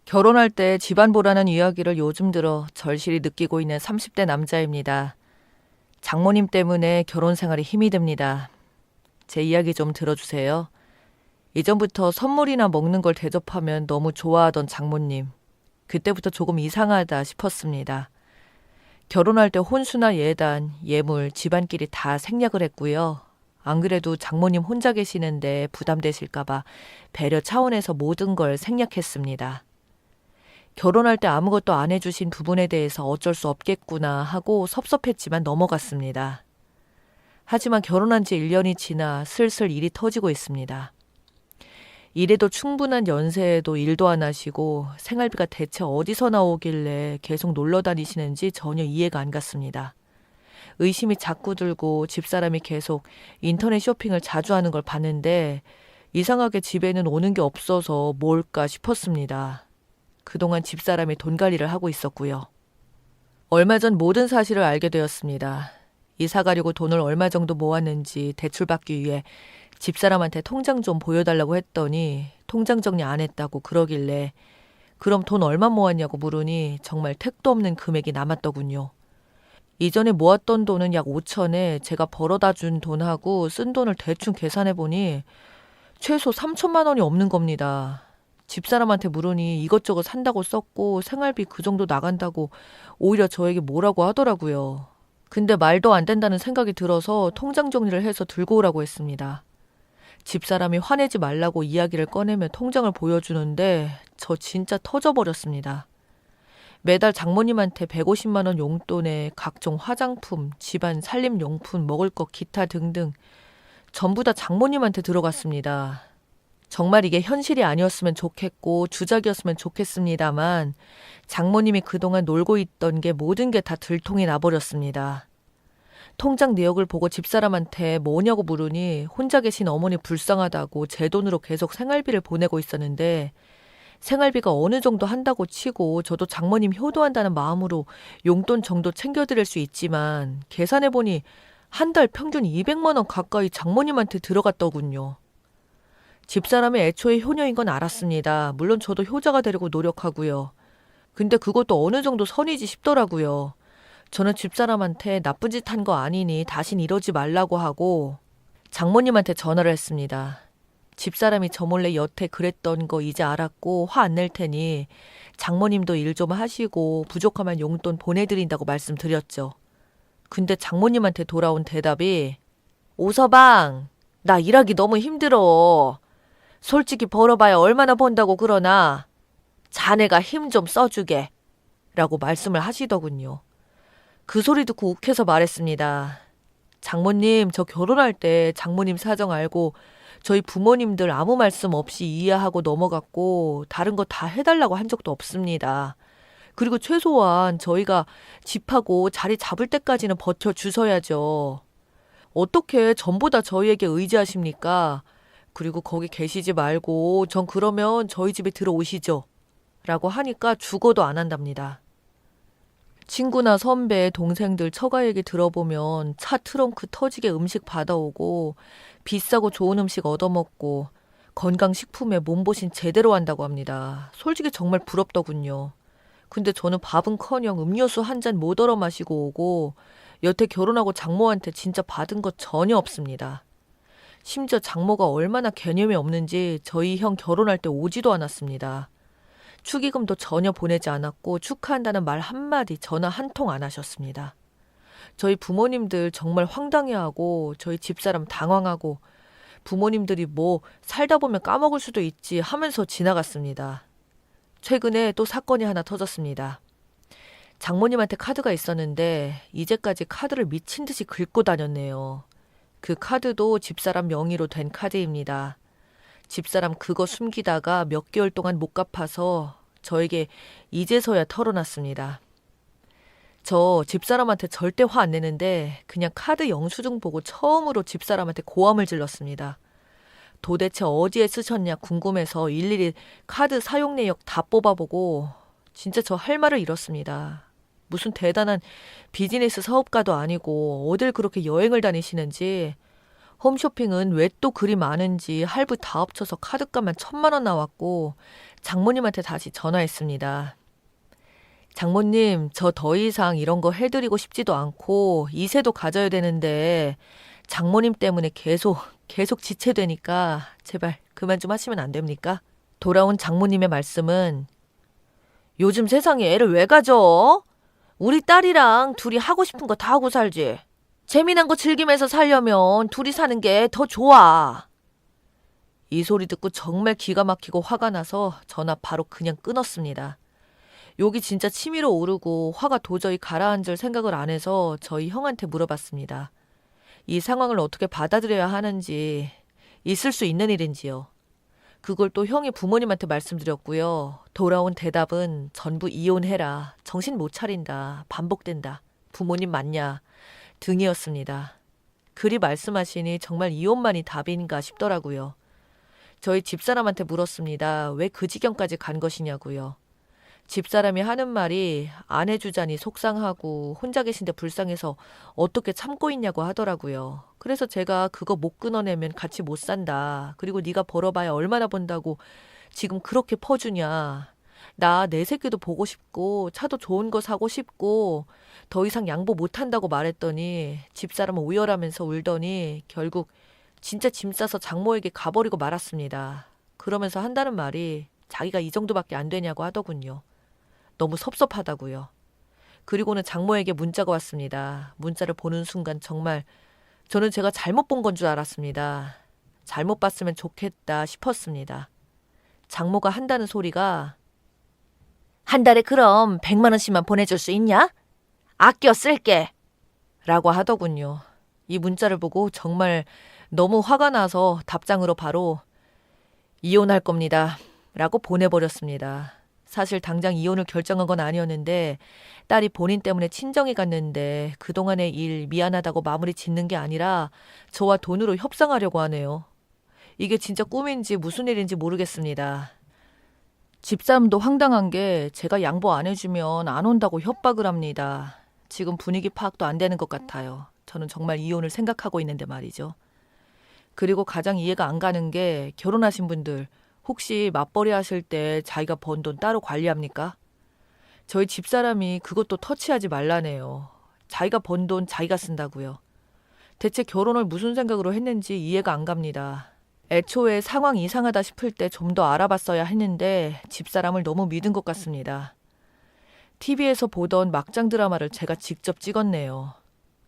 결혼할 때 집안 보라는 이야기를 요즘 들어 절실히 느끼고 있는 30대 남자입니다. 장모님 때문에 결혼 생활이 힘이 듭니다. 제 이야기 좀 들어주세요. 이전부터 선물이나 먹는 걸 대접하면 너무 좋아하던 장모님. 그때부터 조금 이상하다 싶었습니다. 결혼할 때 혼수나 예단, 예물, 집안끼리 다 생략을 했고요. 안 그래도 장모님 혼자 계시는데 부담되실까봐 배려 차원에서 모든 걸 생략했습니다. 결혼할 때 아무것도 안 해주신 부분에 대해서 어쩔 수 없겠구나 하고 섭섭했지만 넘어갔습니다. 하지만 결혼한 지 1년이 지나 슬슬 일이 터지고 있습니다. 일에도 충분한 연세에도 일도 안 하시고 생활비가 대체 어디서 나오길래 계속 놀러 다니시는지 전혀 이해가 안 갔습니다. 의심이 자꾸 들고 집사람이 계속 인터넷 쇼핑을 자주 하는 걸 봤는데 이상하게 집에는 오는 게 없어서 뭘까 싶었습니다. 그동안 집사람이 돈 관리를 하고 있었고요. 얼마 전 모든 사실을 알게 되었습니다. 이사 가려고 돈을 얼마 정도 모았는지 대출받기 위해 집사람한테 통장 좀 보여달라고 했더니 통장 정리 안 했다고 그러길래 그럼 돈 얼마 모았냐고 물으니 정말 택도 없는 금액이 남았더군요. 이전에 모았던 돈은 약 5천에 제가 벌어다 준 돈하고 쓴 돈을 대충 계산해보니 최소 3천만 원이 없는 겁니다. 집사람한테 물으니 이것저것 산다고 썼고 생활비 그 정도 나간다고 오히려 저에게 뭐라고 하더라고요. 근데 말도 안 된다는 생각이 들어서 통장 정리를 해서 들고 오라고 했습니다. 집사람이 화내지 말라고 이야기를 꺼내며 통장을 보여주는데 저 진짜 터져버렸습니다. 매달 장모님한테 150만 원 용돈에 각종 화장품, 집안 살림용품, 먹을 것 기타 등등 전부 다 장모님한테 들어갔습니다. 정말 이게 현실이 아니었으면 좋겠고 주작이었으면 좋겠습니다만 장모님이 그동안 놀고 있던 게 모든 게 다 들통이 나버렸습니다. 통장 내역을 보고 집사람한테 뭐냐고 물으니 혼자 계신 어머니 불쌍하다고 제 돈으로 계속 생활비를 보내고 있었는데 생활비가 어느 정도 한다고 치고 저도 장모님 효도한다는 마음으로 용돈 정도 챙겨드릴 수 있지만 계산해보니 한 달 평균 200만 원 가까이 장모님한테 들어갔더군요. 집사람이 애초에 효녀인 건 알았습니다. 물론 저도 효자가 되려고 노력하고요. 근데 그것도 어느 정도 선이지 싶더라고요. 저는 집사람한테 나쁜 짓 한 거 아니니 다신 이러지 말라고 하고 장모님한테 전화를 했습니다. 집사람이 저 몰래 여태 그랬던 거 이제 알았고 화 안 낼 테니 장모님도 일 좀 하시고 부족하면 용돈 보내드린다고 말씀드렸죠. 근데 장모님한테 돌아온 대답이 오서방, 나 일하기 너무 힘들어. 솔직히 벌어봐야 얼마나 번다고 그러나 자네가 힘 좀 써주게 라고 말씀을 하시더군요. 그 소리 듣고 욱해서 말했습니다. 장모님, 저 결혼할 때 장모님 사정 알고 저희 부모님들 아무 말씀 없이 이해하고 넘어갔고 다른 거 다 해달라고 한 적도 없습니다. 그리고 최소한 저희가 집하고 자리 잡을 때까지는 버텨주셔야죠. 어떻게 전부 다 저희에게 의지하십니까? 그리고 거기 계시지 말고 전 그러면 저희 집에 들어오시죠. 라고 하니까 죽어도 안 한답니다. 친구나 선배, 동생들 처가 얘기 들어보면 차 트렁크 터지게 음식 받아오고 비싸고 좋은 음식 얻어먹고 건강식품에 몸보신 제대로 한다고 합니다. 솔직히 정말 부럽더군요. 근데 저는 밥은커녕 음료수 한 잔 못 얼어 마시고 오고 여태 결혼하고 장모한테 진짜 받은 거 전혀 없습니다. 심지어 장모가 얼마나 개념이 없는지 저희 형 결혼할 때 오지도 않았습니다. 축의금도 전혀 보내지 않았고 축하한다는 말 한마디 전화 한 통 안 하셨습니다. 저희 부모님들 정말 황당해하고 저희 집사람 당황하고 부모님들이 뭐 살다 보면 까먹을 수도 있지 하면서 지나갔습니다. 최근에 또 사건이 하나 터졌습니다. 장모님한테 카드가 있었는데 이제까지 카드를 미친 듯이 긁고 다녔네요. 그 카드도 집사람 명의로 된 카드입니다. 집사람 그거 숨기다가 몇 개월 동안 못 갚아서 저에게 이제서야 털어놨습니다. 저 집사람한테 절대 화 안 내는데 그냥 카드 영수증 보고 처음으로 집사람한테 고함을 질렀습니다. 도대체 어디에 쓰셨냐 궁금해서 일일이 카드 사용 내역 다 뽑아보고 진짜 저 할 말을 잃었습니다. 무슨 대단한 비즈니스 사업가도 아니고 어딜 그렇게 여행을 다니시는지 홈쇼핑은 왜 또 그리 많은지 할부 다 합쳐서 카드값만 1,000만 원 나왔고 장모님한테 다시 전화했습니다. 장모님, 저 더 이상 이런 거 해드리고 싶지도 않고 이세도 가져야 되는데 장모님 때문에 계속 지체되니까 제발 그만 좀 하시면 안 됩니까? 돌아온 장모님의 말씀은 요즘 세상에 애를 왜 가져? 우리 딸이랑 둘이 하고 싶은 거 다 하고 살지. 재미난 거 즐기면서 살려면 둘이 사는 게 더 좋아. 이 소리 듣고 정말 기가 막히고 화가 나서 전화 바로 그냥 끊었습니다. 욕이 진짜 치밀어 오르고 화가 도저히 가라앉을 생각을 안 해서 저희 형한테 물어봤습니다. 이 상황을 어떻게 받아들여야 하는지, 있을 수 있는 일인지요. 그걸 또 형이 부모님한테 말씀드렸고요. 돌아온 대답은 전부 이혼해라, 정신 못 차린다, 반복된다, 부모님 맞냐 등이었습니다. 그리 말씀하시니 정말 이혼만이 답인가 싶더라고요. 저희 집사람한테 물었습니다. 왜 그 지경까지 간 것이냐고요. 집사람이 하는 말이 안 해주자니 속상하고 혼자 계신데 불쌍해서 어떻게 참고 있냐고 하더라고요. 그래서 제가 그거 못 끊어내면 같이 못 산다. 그리고 네가 벌어봐야 얼마나 번다고 지금 그렇게 퍼주냐. 나 내 새끼도 보고 싶고 차도 좋은 거 사고 싶고 더 이상 양보 못한다고 말했더니 집사람은 오열하면서 울더니 결국 진짜 짐 싸서 장모에게 가버리고 말았습니다. 그러면서 한다는 말이 자기가 이 정도밖에 안 되냐고 하더군요. 너무 섭섭하다고요. 그리고는 장모에게 문자가 왔습니다. 문자를 보는 순간 정말 저는 제가 잘못 본 건 줄 알았습니다. 잘못 봤으면 좋겠다 싶었습니다. 장모가 한다는 소리가 한 달에 그럼 100만 원씩만 보내줄 수 있냐? 아껴 쓸게. 라고 하더군요. 이 문자를 보고 정말 너무 화가 나서 답장으로 바로 이혼할 겁니다. 라고 보내버렸습니다. 사실 당장 이혼을 결정한 건 아니었는데 딸이 본인 때문에 친정에 갔는데 그동안의 일 미안하다고 마무리 짓는 게 아니라 저와 돈으로 협상하려고 하네요. 이게 진짜 꿈인지 무슨 일인지 모르겠습니다. 집사람도 황당한 게 제가 양보 안 해주면 안 온다고 협박을 합니다. 지금 분위기 파악도 안 되는 것 같아요. 저는 정말 이혼을 생각하고 있는데 말이죠. 그리고 가장 이해가 안 가는 게 결혼하신 분들 혹시 맞벌이 하실 때 자기가 번 돈 따로 관리합니까? 저희 집사람이 그것도 터치하지 말라네요. 자기가 번 돈 자기가 쓴다고요. 대체 결혼을 무슨 생각으로 했는지 이해가 안 갑니다. 애초에 상황 이상하다 싶을 때 좀 더 알아봤어야 했는데 집사람을 너무 믿은 것 같습니다. TV에서 보던 막장 드라마를 제가 직접 찍었네요.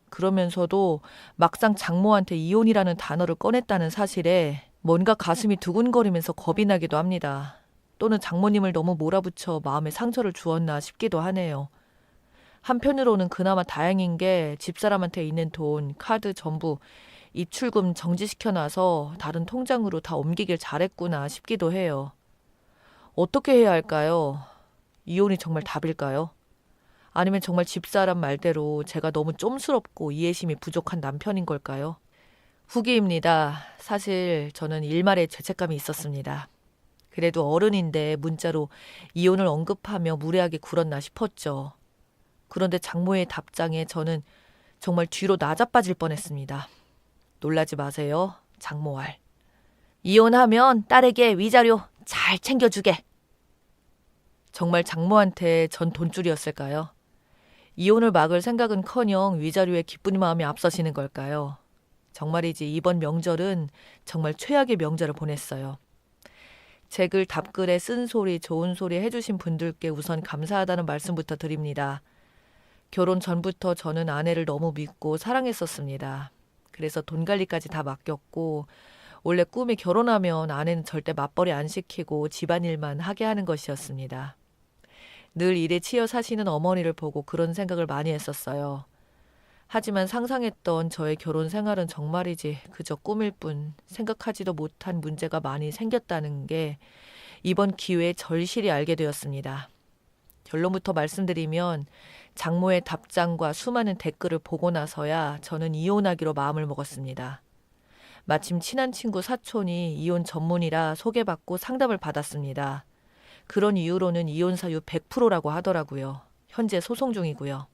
그러면서도 막상 장모한테 이혼이라는 단어를 꺼냈다는 사실에 뭔가 가슴이 두근거리면서 겁이 나기도 합니다. 또는 장모님을 너무 몰아붙여 마음에 상처를 주었나 싶기도 하네요. 한편으로는 그나마 다행인 게 집사람한테 있는 돈, 카드 전부 입출금 정지시켜놔서 다른 통장으로 다 옮기길 잘했구나 싶기도 해요. 어떻게 해야 할까요? 이혼이 정말 답일까요? 아니면 정말 집사람 말대로 제가 너무 쫌스럽고 이해심이 부족한 남편인 걸까요? 후기입니다. 사실 저는 일말의 죄책감이 있었습니다. 그래도 어른인데 문자로 이혼을 언급하며 무례하게 굴었나 싶었죠. 그런데 장모의 답장에 저는 정말 뒤로 나자빠질 뻔했습니다. 놀라지 마세요. 장모알. 이혼하면 딸에게 위자료 잘 챙겨주게. 정말 장모한테 전 돈줄이었을까요? 이혼을 막을 생각은커녕 위자료에 기쁜 마음이 앞서시는 걸까요? 정말이지 이번 명절은 정말 최악의 명절을 보냈어요. 제 글 답글에 쓴소리 좋은 소리 해주신 분들께 우선 감사하다는 말씀부터 드립니다. 결혼 전부터 저는 아내를 너무 믿고 사랑했었습니다. 그래서 돈 관리까지 다 맡겼고 원래 꿈이 결혼하면 아내는 절대 맞벌이 안 시키고 집안일만 하게 하는 것이었습니다. 늘 일에 치여 사시는 어머니를 보고 그런 생각을 많이 했었어요. 하지만 상상했던 저의 결혼 생활은 정말이지 그저 꿈일 뿐 생각하지도 못한 문제가 많이 생겼다는 게 이번 기회에 절실히 알게 되었습니다. 결론부터 말씀드리면 장모의 답장과 수많은 댓글을 보고 나서야 저는 이혼하기로 마음을 먹었습니다. 마침 친한 친구 사촌이 이혼 전문이라 소개받고 상담을 받았습니다. 그런 이유로는 이혼 사유 100%라고 하더라고요. 현재 소송 중이고요.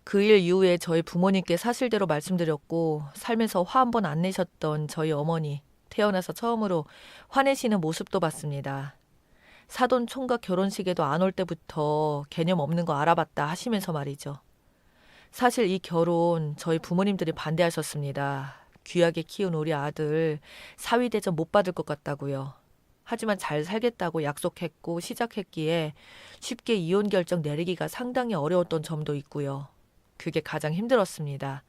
그 일 이후에 저희 부모님께 사실대로 말씀드렸고 살면서 화 한 번 안 내셨던 저희 어머니, 태어나서 처음으로 화내시는 모습도 봤습니다. 사돈 총각 결혼식에도 안 올 때부터 개념 없는 거 알아봤다 하시면서 말이죠. 사실 이 결혼 저희 부모님들이 반대하셨습니다. 귀하게 키운 우리 아들 사위대접 못 받을 것 같다고요. 하지만 잘 살겠다고 약속했고 시작했기에 쉽게 이혼 결정 내리기가 상당히 어려웠던 점도 있고요. 그게 가장 힘들었습니다.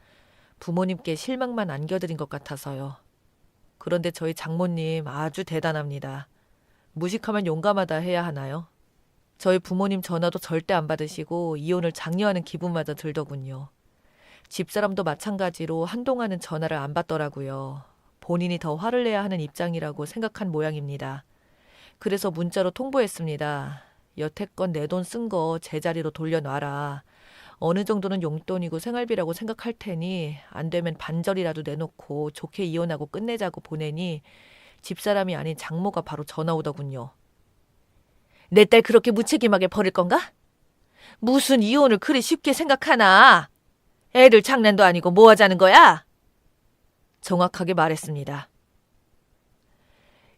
부모님께 실망만 안겨드린 것 같아서요. 그런데 저희 장모님 아주 대단합니다. 무식하면 용감하다 해야 하나요? 저희 부모님 전화도 절대 안 받으시고 이혼을 장려하는 기분마저 들더군요. 집사람도 마찬가지로 한동안은 전화를 안 받더라고요. 본인이 더 화를 내야 하는 입장이라고 생각한 모양입니다. 그래서 문자로 통보했습니다. 여태껏 내 돈 쓴 거 제자리로 돌려놔라. 어느 정도는 용돈이고 생활비라고 생각할 테니 안 되면 반절이라도 내놓고 좋게 이혼하고 끝내자고 보내니 집사람이 아닌 장모가 바로 전화 오더군요. 내 딸 그렇게 무책임하게 버릴 건가? 무슨 이혼을 그리 쉽게 생각하나? 애들 장난도 아니고 뭐 하자는 거야? 정확하게 말했습니다.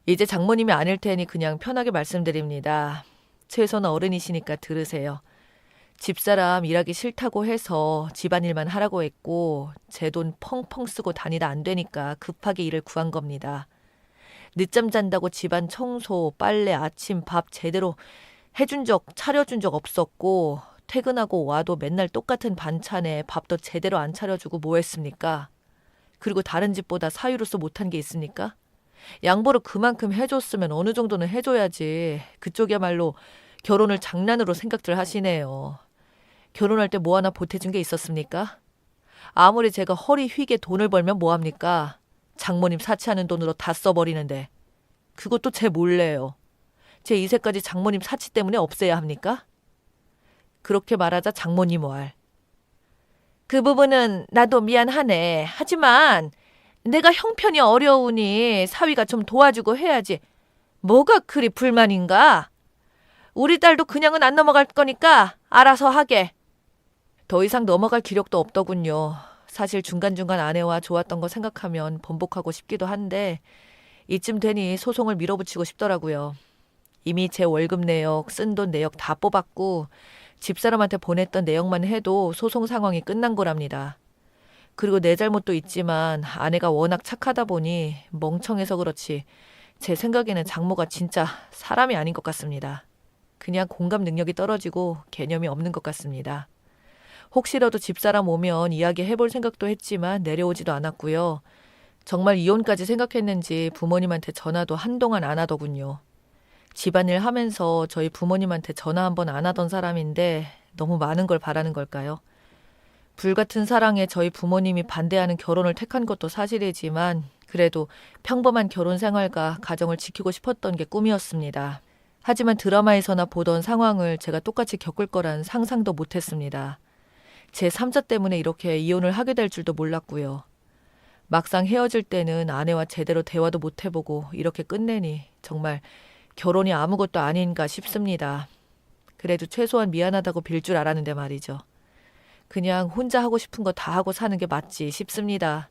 이제 장모님이 아닐 테니 그냥 편하게 말씀드립니다. 최소한 어른이시니까 들으세요. 집사람 일하기 싫다고 해서 집안일만 하라고 했고 제 돈 펑펑 쓰고 다니다 안 되니까 급하게 일을 구한 겁니다. 늦잠 잔다고 집안 청소, 빨래, 아침 밥 제대로 차려준 적 없었고 퇴근하고 와도 맨날 똑같은 반찬에 밥도 제대로 안 차려주고 뭐 했습니까? 그리고 다른 집보다 사유로서 못한 게 있습니까? 양보를 그만큼 해줬으면 어느 정도는 해줘야지. 그쪽이야말로 결혼을 장난으로 생각들 하시네요. 결혼할 때 뭐 하나 보태준 게 있었습니까? 아무리 제가 허리 휘게 돈을 벌면 뭐합니까? 장모님 사치하는 돈으로 다 써버리는데. 그것도 제 몰래요. 제 이세까지 장모님 사치 때문에 없애야 합니까? 그렇게 말하자 장모님 왈. 그 부분은 나도 미안하네. 하지만 내가 형편이 어려우니 사위가 좀 도와주고 해야지. 뭐가 그리 불만인가? 우리 딸도 그냥은 안 넘어갈 거니까 알아서 하게. 더 이상 넘어갈 기력도 없더군요. 사실 중간중간 아내와 좋았던 거 생각하면 번복하고 싶기도 한데 이쯤 되니 소송을 밀어붙이고 싶더라고요. 이미 제 월급 내역, 쓴 돈 내역 다 뽑았고 집사람한테 보냈던 내역만 해도 소송 상황이 끝난 거랍니다. 그리고 내 잘못도 있지만 아내가 워낙 착하다 보니 멍청해서 그렇지 제 생각에는 장모가 진짜 사람이 아닌 것 같습니다. 그냥 공감 능력이 떨어지고 개념이 없는 것 같습니다. 혹시라도 집사람 오면 이야기해볼 생각도 했지만 내려오지도 않았고요. 정말 이혼까지 생각했는지 부모님한테 전화도 한동안 안 하더군요. 집안일 하면서 저희 부모님한테 전화 한 번 안 하던 사람인데 너무 많은 걸 바라는 걸까요? 불같은 사랑에 저희 부모님이 반대하는 결혼을 택한 것도 사실이지만 그래도 평범한 결혼 생활과 가정을 지키고 싶었던 게 꿈이었습니다. 하지만 드라마에서나 보던 상황을 제가 똑같이 겪을 거란 상상도 못했습니다. 제 3자 때문에 이렇게 이혼을 하게 될 줄도 몰랐고요. 막상 헤어질 때는 아내와 제대로 대화도 못 해보고 이렇게 끝내니 정말 결혼이 아무것도 아닌가 싶습니다. 그래도 최소한 미안하다고 빌 줄 알았는데 말이죠. 그냥 혼자 하고 싶은 거 다 하고 사는 게 맞지 싶습니다.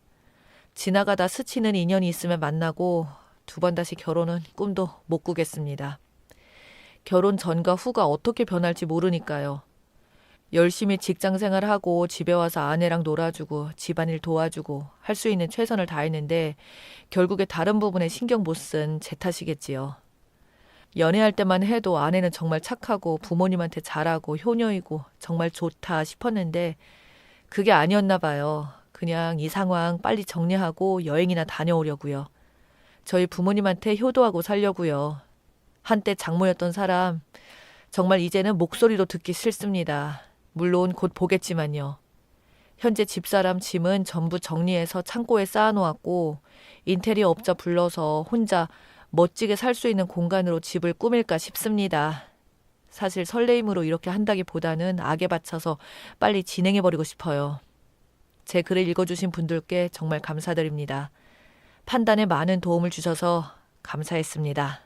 지나가다 스치는 인연이 있으면 만나고 2번 다시 결혼은 꿈도 못 꾸겠습니다. 결혼 전과 후가 어떻게 변할지 모르니까요. 열심히 직장 생활하고 집에 와서 아내랑 놀아주고 집안일 도와주고 할 수 있는 최선을 다했는데 결국에 다른 부분에 신경 못 쓴 제 탓이겠지요. 연애할 때만 해도 아내는 정말 착하고 부모님한테 잘하고 효녀이고 정말 좋다 싶었는데 그게 아니었나 봐요. 그냥 이 상황 빨리 정리하고 여행이나 다녀오려고요. 저희 부모님한테 효도하고 살려고요. 한때 장모였던 사람 정말 이제는 목소리도 듣기 싫습니다. 물론 곧 보겠지만요. 현재 집사람 짐은 전부 정리해서 창고에 쌓아놓았고 인테리어 업자 불러서 혼자 멋지게 살 수 있는 공간으로 집을 꾸밀까 싶습니다. 사실 설레임으로 이렇게 한다기보다는 악에 받쳐서 빨리 진행해버리고 싶어요. 제 글을 읽어주신 분들께 정말 감사드립니다. 판단에 많은 도움을 주셔서 감사했습니다.